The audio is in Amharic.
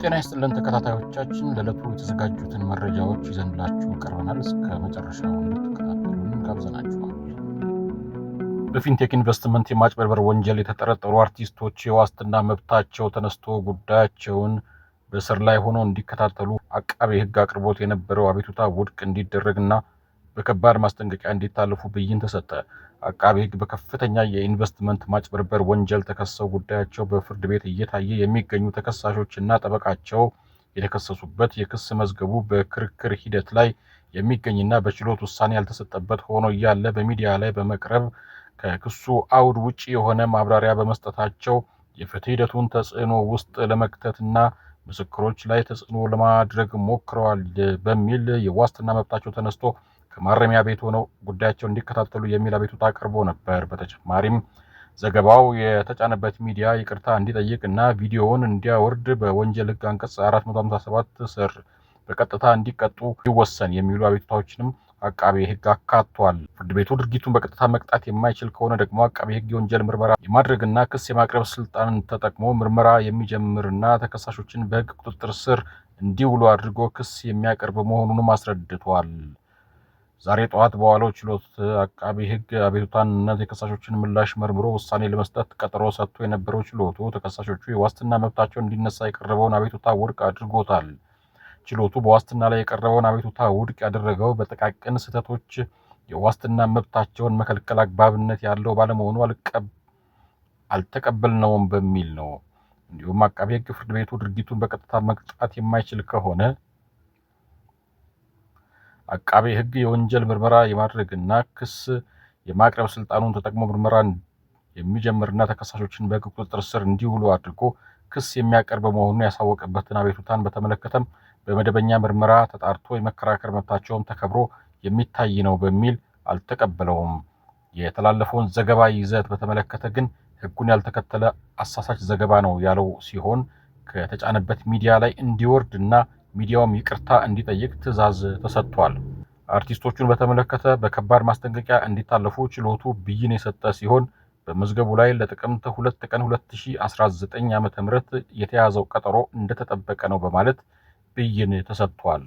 ጤና ይስጥልን ተከታታዮቻችን፣ ለዕለቱ የተዘጋጁትን መረጃዎች ይዘንላችሁ ቀርበናል። እስከ መጨረሻው እንድትከታተሉን ጋብዘናችኋል። በፊንቴክ ኢንቨስትመንት የማጭበርበር ወንጀል የተጠረጠሩ አርቲስቶች የዋስትና መብታቸው ተነስቶ ጉዳያቸውን በስር ላይ ሆነው እንዲከታተሉ አቃቤ ሕግ አቅርቦት የነበረው አቤቱታ ውድቅ እንዲደረግና በከባድ ማስጠንቀቂያ እንዲታለፉ ብይን ተሰጠ። አቃቤ ሕግ በከፍተኛ የኢንቨስትመንት ማጭበርበር ወንጀል ተከሰው ጉዳያቸው በፍርድ ቤት እየታየ የሚገኙ ተከሳሾችና ጠበቃቸው የተከሰሱበት የክስ መዝገቡ በክርክር ሂደት ላይ የሚገኝና በችሎት ውሳኔ ያልተሰጠበት ሆኖ እያለ በሚዲያ ላይ በመቅረብ ከክሱ አውድ ውጪ የሆነ ማብራሪያ በመስጠታቸው የፍትህ ሂደቱን ተጽዕኖ ውስጥ ለመክተትና ምስክሮች ላይ ተጽዕኖ ለማድረግ ሞክረዋል በሚል የዋስትና መብታቸው ተነስቶ ከማረሚያ ቤት ሆነው ጉዳያቸው እንዲከታተሉ የሚል አቤቱታ ቀርቦ ነበር። በተጨማሪም ዘገባው የተጫነበት ሚዲያ ይቅርታ እንዲጠይቅ እና ቪዲዮውን እንዲያወርድ በወንጀል ሕግ አንቀጽ 457 ስር በቀጥታ እንዲቀጡ ይወሰን የሚሉ አቤቱታዎችንም አቃቤ ሕግ አካቷል። ፍርድ ቤቱ ድርጊቱን በቀጥታ መቅጣት የማይችል ከሆነ ደግሞ አቃቤ ሕግ የወንጀል ምርመራ የማድረግና ክስ የማቅረብ ስልጣንን ተጠቅሞ ምርመራ የሚጀምርና ተከሳሾችን በሕግ ቁጥጥር ስር እንዲውሉ አድርጎ ክስ የሚያቀርብ መሆኑንም አስረድቷል። ዛሬ ጠዋት በዋለው ችሎት አቃቤ ሕግ አቤቱታንና የተከሳሾችን ምላሽ መርምሮ ውሳኔ ለመስጠት ቀጠሮ ሰጥቶ የነበረው ችሎቱ ተከሳሾቹ የዋስትና መብታቸው እንዲነሳ የቀረበውን አቤቱታ ውድቅ አድርጎታል። ችሎቱ በዋስትና ላይ የቀረበውን አቤቱታ ውድቅ ያደረገው በጥቃቅን ስህተቶች የዋስትና መብታቸውን መከልከል አግባብነት ያለው ባለመሆኑ አልተቀበልነውም በሚል ነው። እንዲሁም አቃቤ ሕግ ፍርድ ቤቱ ድርጊቱን በቀጥታ መቅጣት የማይችል ከሆነ አቃቤ ሕግ የወንጀል ምርመራ የማድረግና ክስ የማቅረብ ስልጣኑን ተጠቅሞ ምርመራ የሚጀምርና ተከሳሾችን በሕግ ቁጥጥር ስር እንዲውሉ አድርጎ ክስ የሚያቀርብ መሆኑን ያሳወቀበትን አቤቱታን በተመለከተም በመደበኛ ምርመራ ተጣርቶ የመከራከር መብታቸውን ተከብሮ የሚታይ ነው በሚል አልተቀበለውም። የተላለፈውን ዘገባ ይዘት በተመለከተ ግን ሕጉን ያልተከተለ አሳሳች ዘገባ ነው ያለው ሲሆን ከተጫነበት ሚዲያ ላይ እንዲወርድ እና ሚዲያውም ይቅርታ እንዲጠይቅ ትዕዛዝ ተሰጥቷል። አርቲስቶቹን በተመለከተ በከባድ ማስጠንቀቂያ እንዲታለፉ ችሎቱ ብይን የሰጠ ሲሆን በመዝገቡ ላይ ለጥቅምት 2 ቀን 2019 ዓ.ም የተያዘው ቀጠሮ እንደተጠበቀ ነው በማለት ብይን ተሰጥቷል።